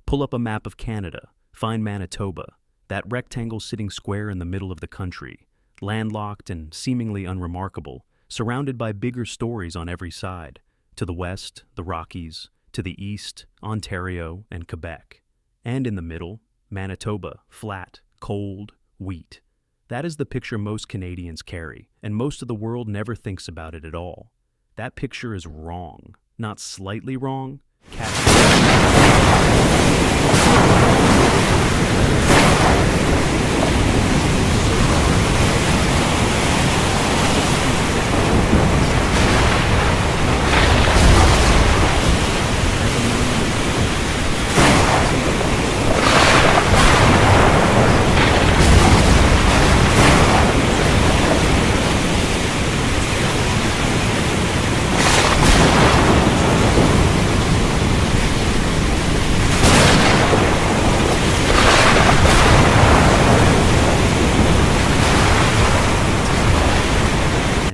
Pull up a map of Canada, find Manitoba, that rectangle sitting square in the middle of the country, landlocked and seemingly unremarkable, surrounded by bigger stories on every side. To the west, the Rockies; to the east, Ontario and Quebec. And in the middle, Manitoba, flat, cold, wheat. That is the picture most Canadians carry, and most of the world never thinks about it at all. That picture is wrong. Not slightly wrong.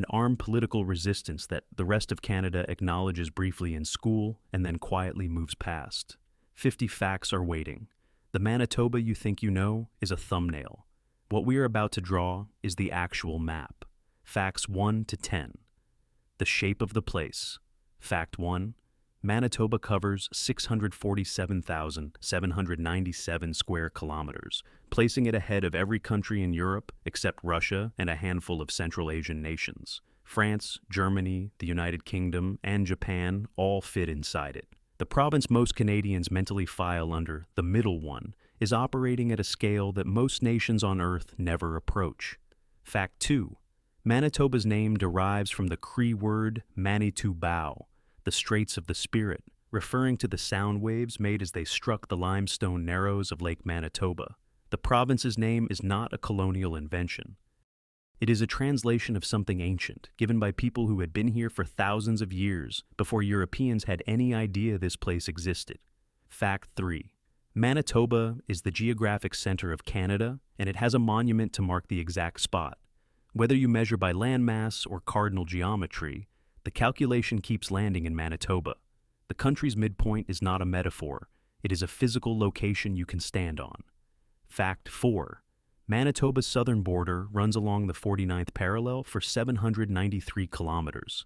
Armed political resistance that the rest of Canada acknowledges briefly in school and then quietly moves past. 50 facts are waiting. The Manitoba you think you know is a thumbnail. What we are about to draw is the actual map. Facts 1 to 10. The shape of the place. Fact 1. Manitoba covers 647,797 square kilometers, placing it ahead of every country in Europe except Russia and a handful of Central Asian nations. France, Germany, the United Kingdom, and Japan all fit inside it. The province most Canadians mentally file under, the middle one, is operating at a scale that most nations on Earth never approach. Fact 2. Manitoba's name derives from the Cree word Manitubao, the Straits of the Spirit, referring to the sound waves made as they struck the limestone narrows of Lake Manitoba. The province's name is not a colonial invention. It is a translation of something ancient, given by people who had been here for thousands of years before Europeans had any idea this place existed. Fact 3. Manitoba is the geographic center of Canada, and it has a monument to mark the exact spot. Whether you measure by landmass or cardinal geometry, the calculation keeps landing in Manitoba. The country's midpoint is not a metaphor. It is a physical location you can stand on. Fact 4. Manitoba's southern border runs along the 49th parallel for 793 kilometers.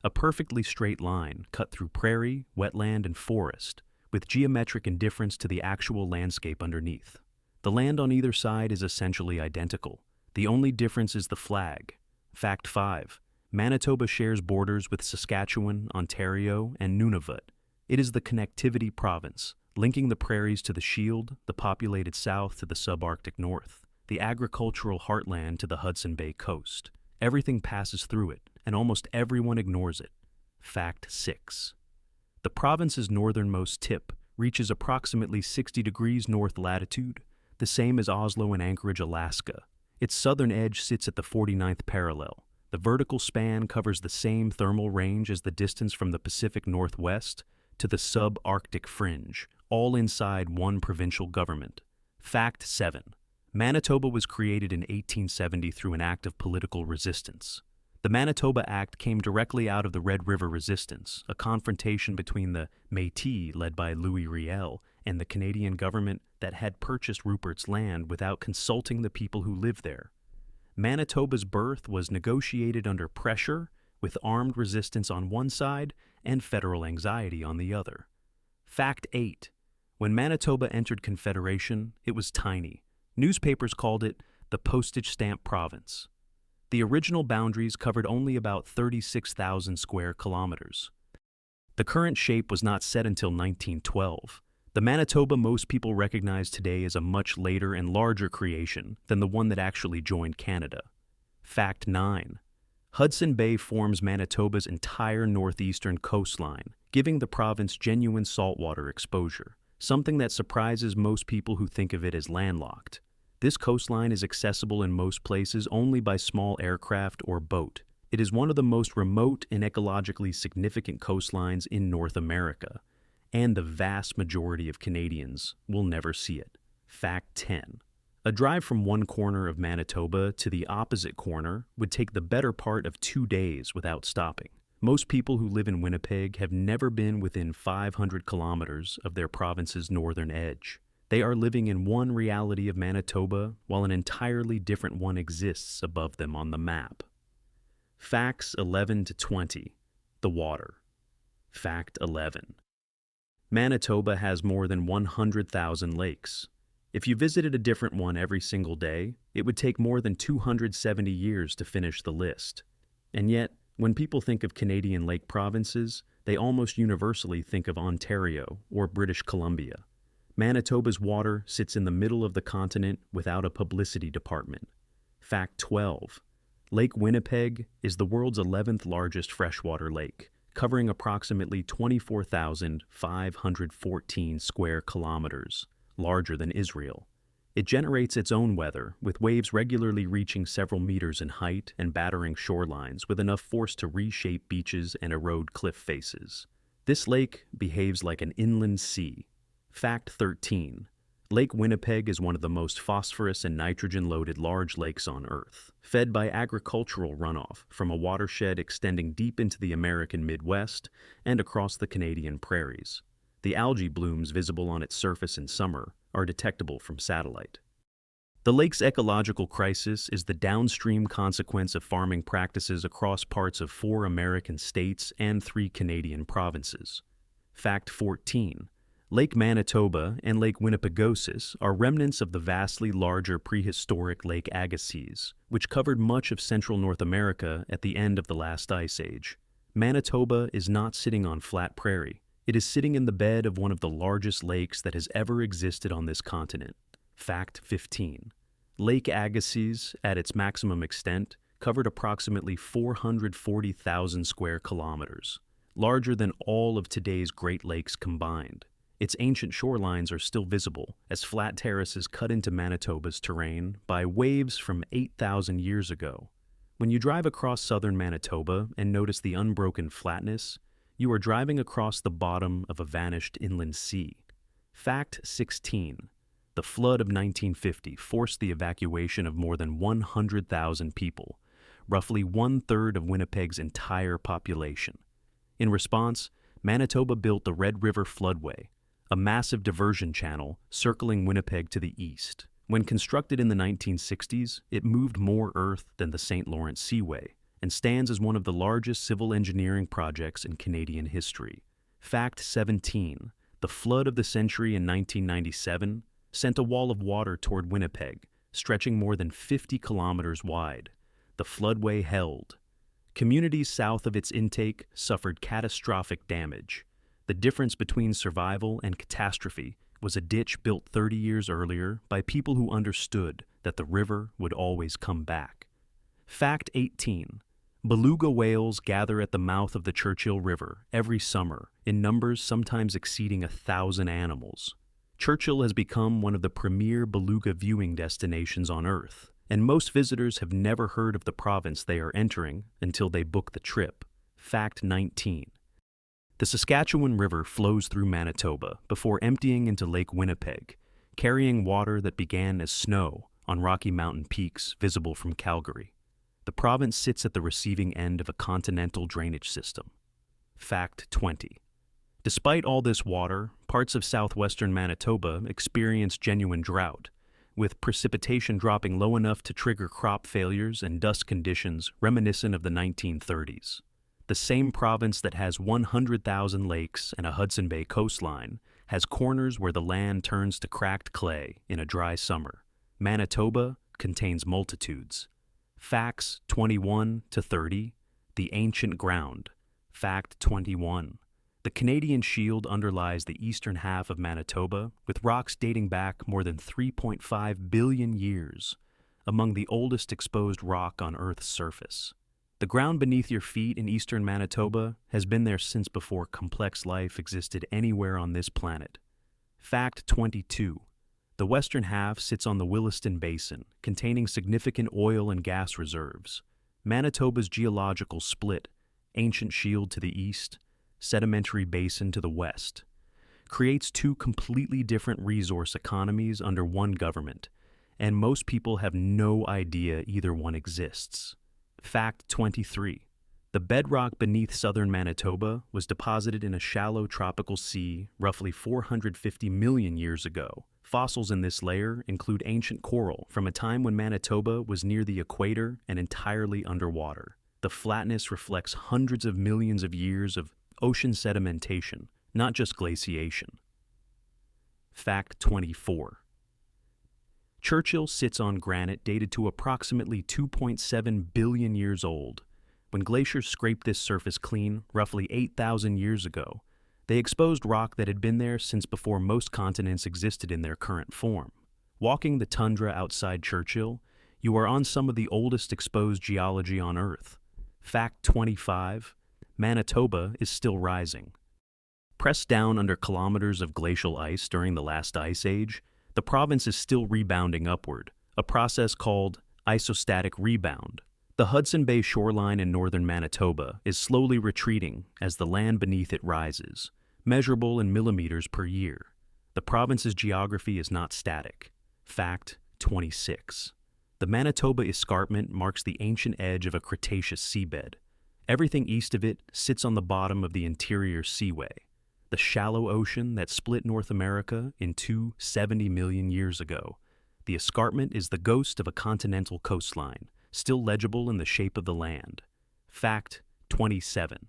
A perfectly straight line cut through prairie, wetland, and forest, with geometric indifference to the actual landscape underneath. The land on either side is essentially identical. The only difference is the flag. Fact 5. Manitoba shares borders with Saskatchewan, Ontario, and Nunavut. It is the connectivity province, linking the prairies to the Shield, the populated South to the subarctic North, the agricultural heartland to the Hudson Bay coast. Everything passes through it, and almost everyone ignores it. Fact 6. The province's northernmost tip reaches approximately 60 degrees north latitude, the same as Oslo and Anchorage, Alaska. Its southern edge sits at the 49th parallel. The vertical span covers the same thermal range as the distance from the Pacific Northwest to the subarctic fringe, all inside one provincial government. Fact 7. Manitoba was created in 1870 through an act of political resistance. The Manitoba Act came directly out of the Red River Resistance, a confrontation between the Métis, led by Louis Riel, and the Canadian government that had purchased Rupert's land without consulting the people who lived there. Manitoba's birth was negotiated under pressure, with armed resistance on one side and federal anxiety on the other. Fact 8. When Manitoba entered Confederation, it was tiny. Newspapers called it the postage stamp province. The original boundaries covered only about 36,000 square kilometers. The current shape was not set until 1912. The Manitoba most people recognize today is a much later and larger creation than the one that actually joined Canada. Fact 9. Hudson Bay forms Manitoba's entire northeastern coastline, giving the province genuine saltwater exposure, something that surprises most people who think of it as landlocked. This coastline is accessible in most places only by small aircraft or boat. It is one of the most remote and ecologically significant coastlines in North America, and the vast majority of Canadians will never see it. Fact 10. A drive from one corner of Manitoba to the opposite corner would take the better part of 2 days without stopping. Most people who live in Winnipeg have never been within 500 kilometers of their province's northern edge. They are living in one reality of Manitoba while an entirely different one exists above them on the map. Facts 11 to 20. The water. Fact 11. Manitoba has more than 100,000 lakes. If you visited a different one every single day, it would take more than 270 years to finish the list. And yet, when people think of Canadian lake provinces, they almost universally think of Ontario or British Columbia. Manitoba's water sits in the middle of the continent without a publicity department. Fact 12. Lake Winnipeg is the world's 11th largest freshwater lake, covering approximately 24,514 square kilometers, larger than Israel. It generates its own weather, with waves regularly reaching several meters in height and battering shorelines with enough force to reshape beaches and erode cliff faces. This lake behaves like an inland sea. Fact 13. Lake Winnipeg is one of the most phosphorus and nitrogen-loaded large lakes on Earth, fed by agricultural runoff from a watershed extending deep into the American Midwest and across the Canadian prairies. The algae blooms visible on its surface in summer are detectable from satellite. The lake's ecological crisis is the downstream consequence of farming practices across parts of 4 American states and 3 Canadian provinces. Fact 14. Lake Manitoba and Lake Winnipegosis are remnants of the vastly larger prehistoric Lake Agassiz, which covered much of central North America at the end of the last ice age. Manitoba is not sitting on flat prairie. It is sitting in the bed of one of the largest lakes that has ever existed on this continent. Fact 15. Lake Agassiz, at its maximum extent, covered approximately 440,000 square kilometers, larger than all of today's Great Lakes combined. Its ancient shorelines are still visible as flat terraces cut into Manitoba's terrain by waves from 8,000 years ago. When you drive across southern Manitoba and notice the unbroken flatness, you are driving across the bottom of a vanished inland sea. Fact 16. The flood of 1950 forced the evacuation of more than 100,000 people, roughly 1/3 of Winnipeg's entire population. In response, Manitoba built the Red River Floodway, a massive diversion channel circling Winnipeg to the east. When constructed in the 1960s, it moved more earth than the St. Lawrence Seaway, and stands as one of the largest civil engineering projects in Canadian history. Fact 17. The flood of the century in 1997 sent a wall of water toward Winnipeg, stretching more than 50 kilometers wide. The floodway held. Communities south of its intake suffered catastrophic damage. The difference between survival and catastrophe was a ditch built 30 years earlier by people who understood that the river would always come back. Fact 18. Beluga whales gather at the mouth of the Churchill River every summer in numbers sometimes exceeding 1,000 animals. Churchill has become one of the premier beluga viewing destinations on Earth, and most visitors have never heard of the province they are entering until they book the trip. Fact 19. The Saskatchewan River flows through Manitoba before emptying into Lake Winnipeg, carrying water that began as snow on Rocky Mountain peaks visible from Calgary. The province sits at the receiving end of a continental drainage system. Fact 20. Despite all this water, parts of southwestern Manitoba experience genuine drought, with precipitation dropping low enough to trigger crop failures and dust conditions reminiscent of the 1930s. The same province that has 100,000 lakes and a Hudson Bay coastline has corners where the land turns to cracked clay in a dry summer. Manitoba contains multitudes. Facts 21 to 30. The ancient ground. Fact 21. The Canadian Shield underlies the eastern half of Manitoba, with rocks dating back more than 3.5 billion years, among the oldest exposed rock on Earth's surface. The ground beneath your feet in eastern Manitoba has been there since before complex life existed anywhere on this planet. Fact 22. The western half sits on the Williston Basin, containing significant oil and gas reserves. Manitoba's geological split, ancient shield to the east, sedimentary basin to the west, creates 2 completely different resource economies under one government, and most people have no idea either one exists. Fact 23. The bedrock beneath southern Manitoba was deposited in a shallow tropical sea roughly 450 million years ago. Fossils in this layer include ancient coral from a time when Manitoba was near the equator and entirely underwater. The flatness reflects hundreds of millions of years of ocean sedimentation, not just glaciation. Fact 24. Churchill sits on granite dated to approximately 2.7 billion years old. When glaciers scraped this surface clean roughly 8,000 years ago, they exposed rock that had been there since before most continents existed in their current form. Walking the tundra outside Churchill, you are on some of the oldest exposed geology on Earth. Fact 25. Manitoba is still rising. Pressed down under kilometers of glacial ice during the last ice age, the province is still rebounding upward, a process called isostatic rebound. The Hudson Bay shoreline in northern Manitoba is slowly retreating as the land beneath it rises, measurable in millimeters per year. The province's geography is not static. Fact 26. The Manitoba escarpment marks the ancient edge of a Cretaceous seabed. Everything east of it sits on the bottom of the interior seaway, the shallow ocean that split North America in two 70 million years ago. The escarpment is the ghost of a continental coastline, still legible in the shape of the land. Fact 27.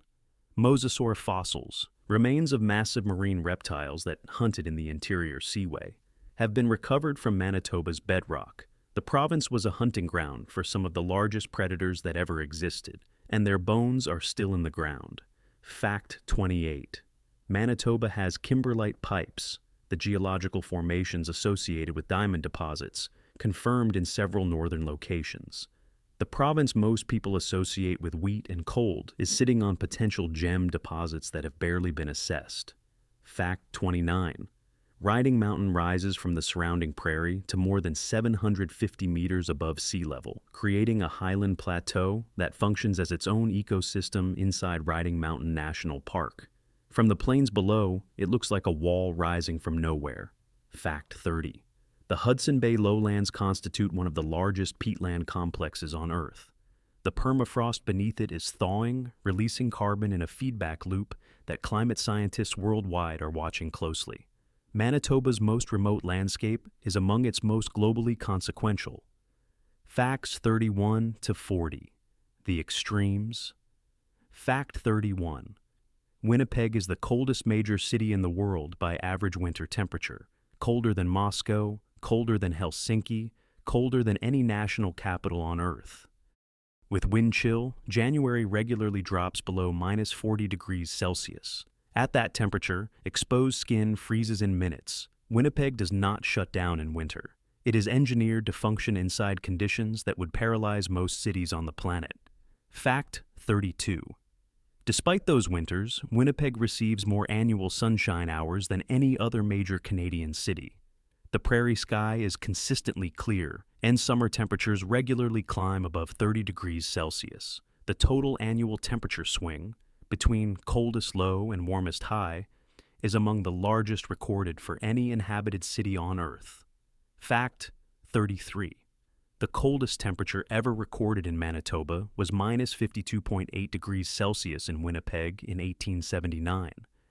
Mosasaur fossils, remains of massive marine reptiles that hunted in the interior seaway, have been recovered from Manitoba's bedrock. The province was a hunting ground for some of the largest predators that ever existed, and their bones are still in the ground. Fact 28. Manitoba has kimberlite pipes, the geological formations associated with diamond deposits, confirmed in several northern locations. The province most people associate with wheat and cold is sitting on potential gem deposits that have barely been assessed. Fact 29. Riding Mountain rises from the surrounding prairie to more than 750 meters above sea level, creating a highland plateau that functions as its own ecosystem inside Riding Mountain National Park. From the plains below, it looks like a wall rising from nowhere. Fact 30. The Hudson Bay lowlands constitute one of the largest peatland complexes on Earth. The permafrost beneath it is thawing, releasing carbon in a feedback loop that climate scientists worldwide are watching closely. Manitoba's most remote landscape is among its most globally consequential. Facts 31 to 40. The extremes. Fact 31. Winnipeg is the coldest major city in the world by average winter temperature, colder than Moscow, colder than Helsinki, colder than any national capital on Earth. With wind chill, January regularly drops below minus 40 degrees Celsius. At that temperature, exposed skin freezes in minutes. Winnipeg does not shut down in winter. It is engineered to function inside conditions that would paralyze most cities on the planet. Fact 32. Despite those winters, Winnipeg receives more annual sunshine hours than any other major Canadian city. The prairie sky is consistently clear, and summer temperatures regularly climb above 30 degrees Celsius. The total annual temperature swing, between coldest low and warmest high, is among the largest recorded for any inhabited city on Earth. Fact 33. The coldest temperature ever recorded in Manitoba was minus 52.8 degrees Celsius in Winnipeg in 1879.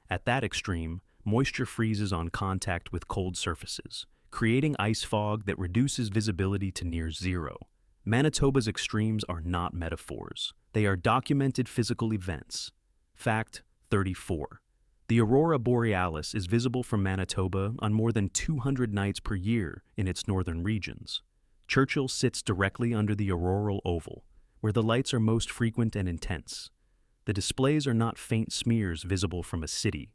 At that extreme, moisture freezes on contact with cold surfaces, creating ice fog that reduces visibility to near zero. Manitoba's extremes are not metaphors. They are documented physical events. Fact 34. The aurora borealis is visible from Manitoba on more than 200 nights per year in its northern regions. Churchill sits directly under the auroral oval, where the lights are most frequent and intense. The displays are not faint smears visible from a city.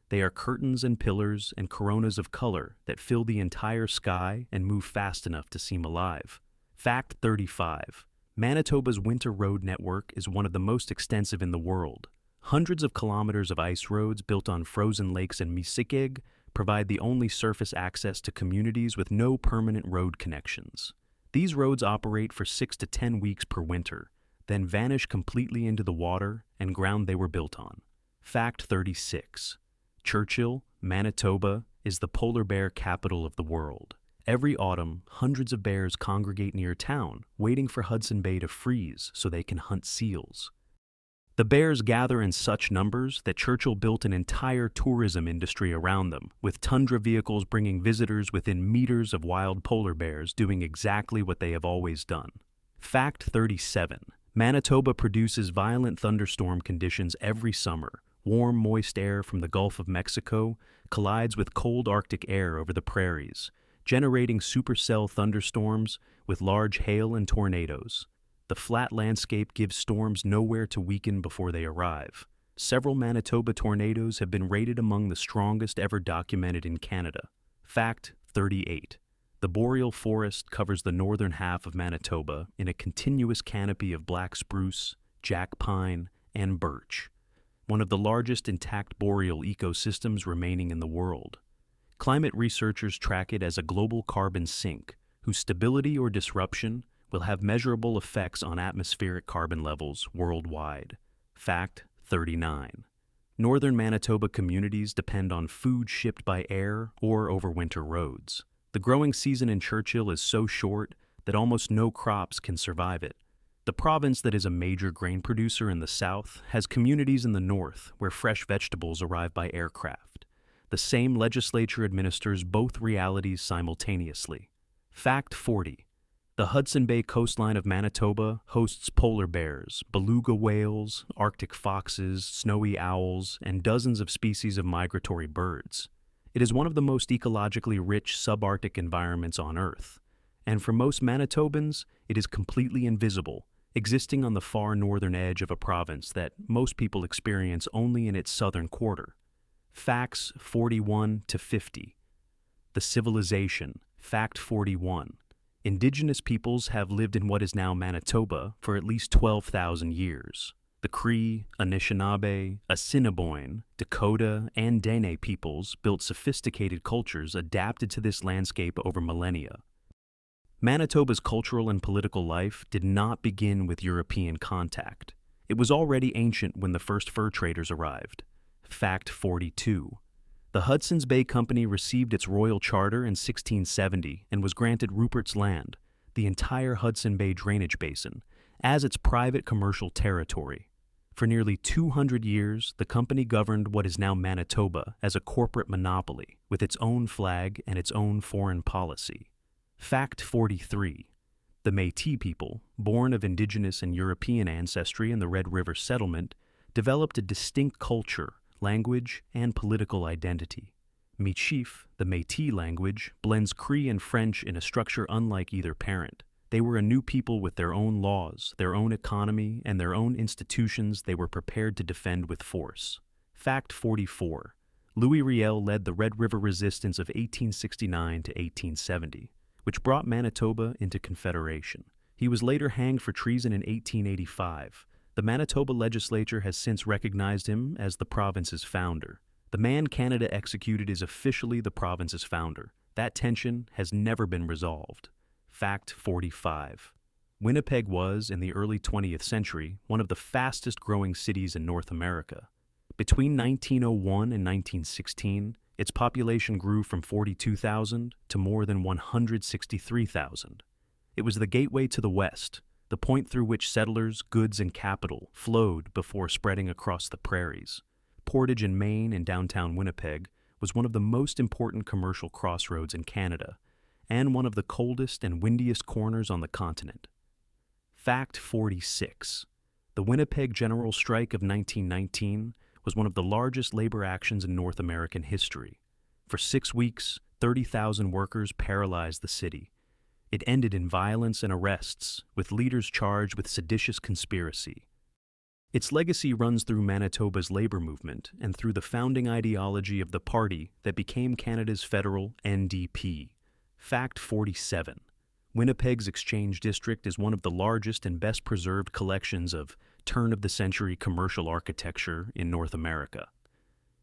They are curtains and pillars and coronas of color that fill the entire sky and move fast enough to seem alive. Fact 35. Manitoba's winter road network is one of the most extensive in the world. Hundreds of kilometers of ice roads built on frozen lakes in Misikig provide the only surface access to communities with no permanent road connections. These roads operate for 6 to 10 weeks per winter, then vanish completely into the water and ground they were built on. Fact 36. Churchill, Manitoba, is the polar bear capital of the world. Every autumn, hundreds of bears congregate near town, waiting for Hudson Bay to freeze so they can hunt seals. The bears gather in such numbers that Churchill built an entire tourism industry around them, with tundra vehicles bringing visitors within meters of wild polar bears doing exactly what they have always done. Fact 37. Manitoba produces violent thunderstorm conditions every summer. Warm, moist air from the Gulf of Mexico collides with cold Arctic air over the prairies, generating supercell thunderstorms with large hail and tornadoes. The flat landscape gives storms nowhere to weaken before they arrive. Several Manitoba tornadoes have been rated among the strongest ever documented in Canada. Fact 38. The boreal forest covers the northern half of Manitoba in a continuous canopy of black spruce, jack pine, and birch, one of the largest intact boreal ecosystems remaining in the world. Climate researchers track it as a global carbon sink, whose stability or disruption will have measurable effects on atmospheric carbon levels worldwide. Fact 39. Northern Manitoba communities depend on food shipped by air or over winter roads. The growing season in Churchill is so short that almost no crops can survive it. The province that is a major grain producer in the south has communities in the north where fresh vegetables arrive by aircraft. The same legislature administers both realities simultaneously. Fact 40. The Hudson Bay coastline of Manitoba hosts polar bears, beluga whales, Arctic foxes, snowy owls, and dozens of species of migratory birds. It is one of the most ecologically rich subarctic environments on Earth, and for most Manitobans, it is completely invisible, existing on the far northern edge of a province that most people experience only in its southern quarter. Facts 41 to 50. The civilization. Fact 41. Indigenous peoples have lived in what is now Manitoba for at least 12,000 years. The Cree, Anishinaabe, Assiniboine, Dakota, and Dene peoples built sophisticated cultures adapted to this landscape over millennia. Manitoba's cultural and political life did not begin with European contact. It was already ancient when the first fur traders arrived. Fact 42. The Hudson's Bay Company received its royal charter in 1670 and was granted Rupert's Land, the entire Hudson Bay drainage basin, as its private commercial territory. For nearly 200 years, the company governed what is now Manitoba as a corporate monopoly, with its own flag and its own foreign policy. Fact 43. The Métis people, born of Indigenous and European ancestry in the Red River settlement, developed a distinct culture, language, and political identity. Michif, the Métis language, blends Cree and French in a structure unlike either parent. They were a new people with their own laws, their own economy, and their own institutions they were prepared to defend with force. Fact 44. Louis Riel led the Red River Resistance of 1869 to 1870, which brought Manitoba into Confederation. He was later hanged for treason in 1885. The Manitoba legislature has since recognized him as the province's founder. The man Canada executed is officially the province's founder. That tension has never been resolved. Fact 45. Winnipeg was, in the early 20th century, one of the fastest-growing cities in North America. Between 1901 and 1916, its population grew from 42,000 to more than 163,000. It was the gateway to the West, the point through which settlers, goods, and capital flowed before spreading across the prairies. Portage in Maine and downtown Winnipeg was one of the most important commercial crossroads in Canada, and one of the coldest and windiest corners on the continent. Fact 46. The Winnipeg General Strike of 1919 was one of the largest labor actions in North American history. For 6 weeks, 30,000 workers paralyzed the city. It ended in violence and arrests, with leaders charged with seditious conspiracy. Its legacy runs through Manitoba's labor movement and through the founding ideology of the party that became Canada's federal NDP. Fact 47. Winnipeg's Exchange District is one of the largest and best-preserved collections of turn-of-the-century commercial architecture in North America.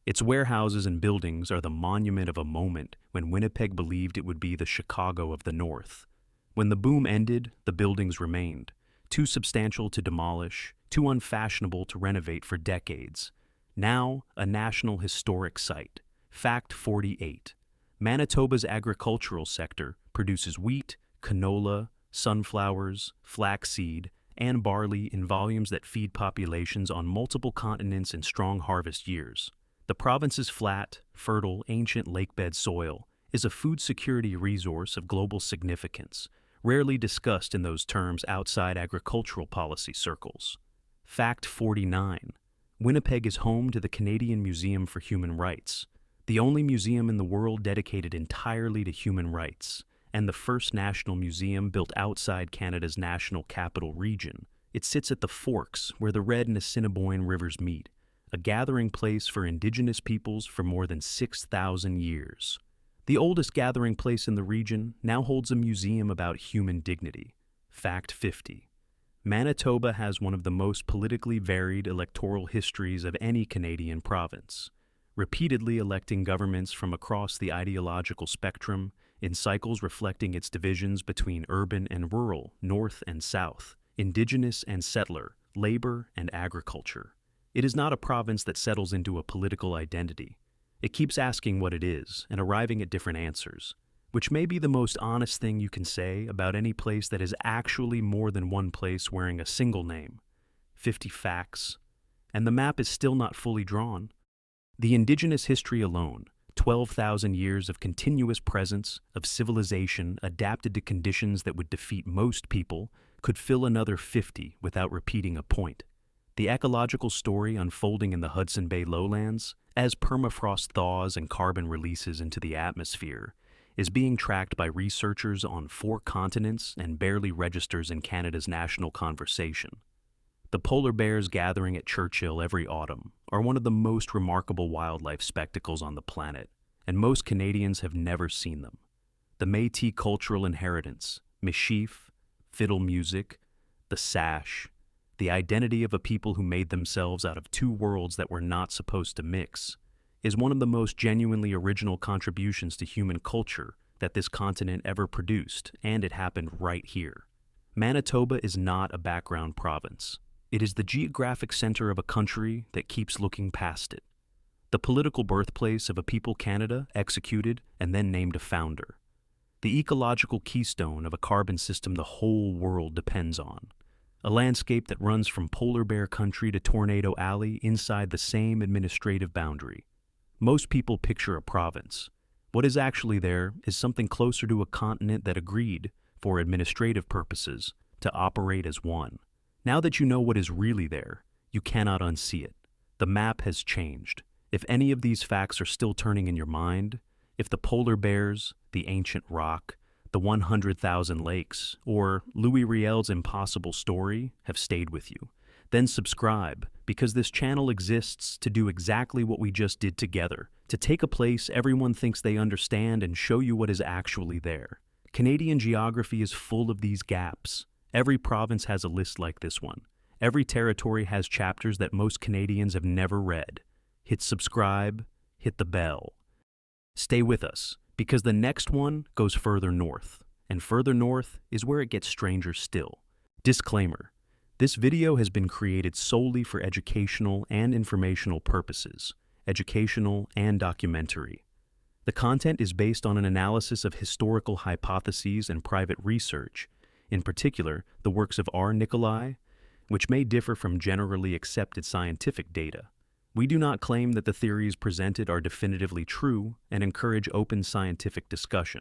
Its warehouses and buildings are the monument of a moment when Winnipeg believed it would be the Chicago of the North. When the boom ended, the buildings remained, too substantial to demolish, too unfashionable to renovate for decades. Now, a national historic site. Fact 48. Manitoba's agricultural sector produces wheat, canola, sunflowers, flaxseed, and barley in volumes that feed populations on multiple continents in strong harvest years. The province's flat, fertile, ancient lakebed soil is a food security resource of global significance, rarely discussed in those terms outside agricultural policy circles. Fact 49. Winnipeg is home to the Canadian Museum for Human Rights, the only museum in the world dedicated entirely to human rights, and the first national museum built outside Canada's national capital region. It sits at the Forks, where the Red and Assiniboine rivers meet, a gathering place for Indigenous peoples for more than 6,000 years. The oldest gathering place in the region now holds a museum about human dignity. Fact 50. Manitoba has one of the most politically varied electoral histories of any Canadian province, repeatedly electing governments from across the ideological spectrum in cycles reflecting its divisions between urban and rural, north and south, Indigenous and settler, labor and agriculture. It is not a province that settles into a political identity. It keeps asking what it is and arriving at different answers, which may be the most honest thing you can say about any place that is actually more than one place wearing a single name. 50 facts. And the map is still not fully drawn. The Indigenous history alone, 12,000 years of continuous presence, of civilization adapted to conditions that would defeat most people, could fill another 50 without repeating a point. The ecological story unfolding in the Hudson Bay lowlands, as permafrost thaws and carbon releases into the atmosphere, is being tracked by researchers on 4 continents and barely registers in Canada's national conversation. The polar bears gathering at Churchill every autumn are one of the most remarkable wildlife spectacles on the planet, and most Canadians have never seen them. The Métis cultural inheritance, mischief, fiddle music, the sash, the identity of a people who made themselves out of 2 worlds that were not supposed to mix, is one of the most genuinely original contributions to human culture that this continent ever produced, and it happened right here. Manitoba is not a background province. It is the geographic center of a country that keeps looking past it. The political birthplace of a people Canada executed and then named a founder. The ecological keystone of a carbon system the whole world depends on. A landscape that runs from polar bear country to Tornado Alley inside the same administrative boundary. Most people picture a province. What is actually there is something closer to a continent that agreed, for administrative purposes, to operate as one. Now that you know what is really there, you cannot unsee it. The map has changed. If any of these facts are still turning in your mind, if the polar bears, the ancient rock, the 100,000 lakes, or Louis Riel's impossible story have stayed with you, then subscribe, because this channel exists to do exactly what we just did together, to take a place everyone thinks they understand and show you what is actually there. Canadian geography is full of these gaps. Every province has a list like this one. Every territory has chapters that most Canadians have never read. Hit subscribe, hit the bell. Stay with us, because the next one goes further north, and further north is where it gets stranger still. Disclaimer: this video has been created solely for educational and informational purposes, educational and documentary. The content is based on an analysis of historical hypotheses and private research, in particular the works of R. Nicolai, which may differ from generally accepted scientific data. We do not claim that the theories presented are definitively true and encourage open scientific discussion.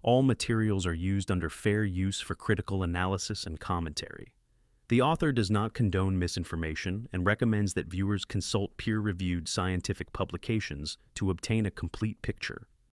All materials are used under fair use for critical analysis and commentary. The author does not condone misinformation and recommends that viewers consult peer-reviewed scientific publications to obtain a complete picture.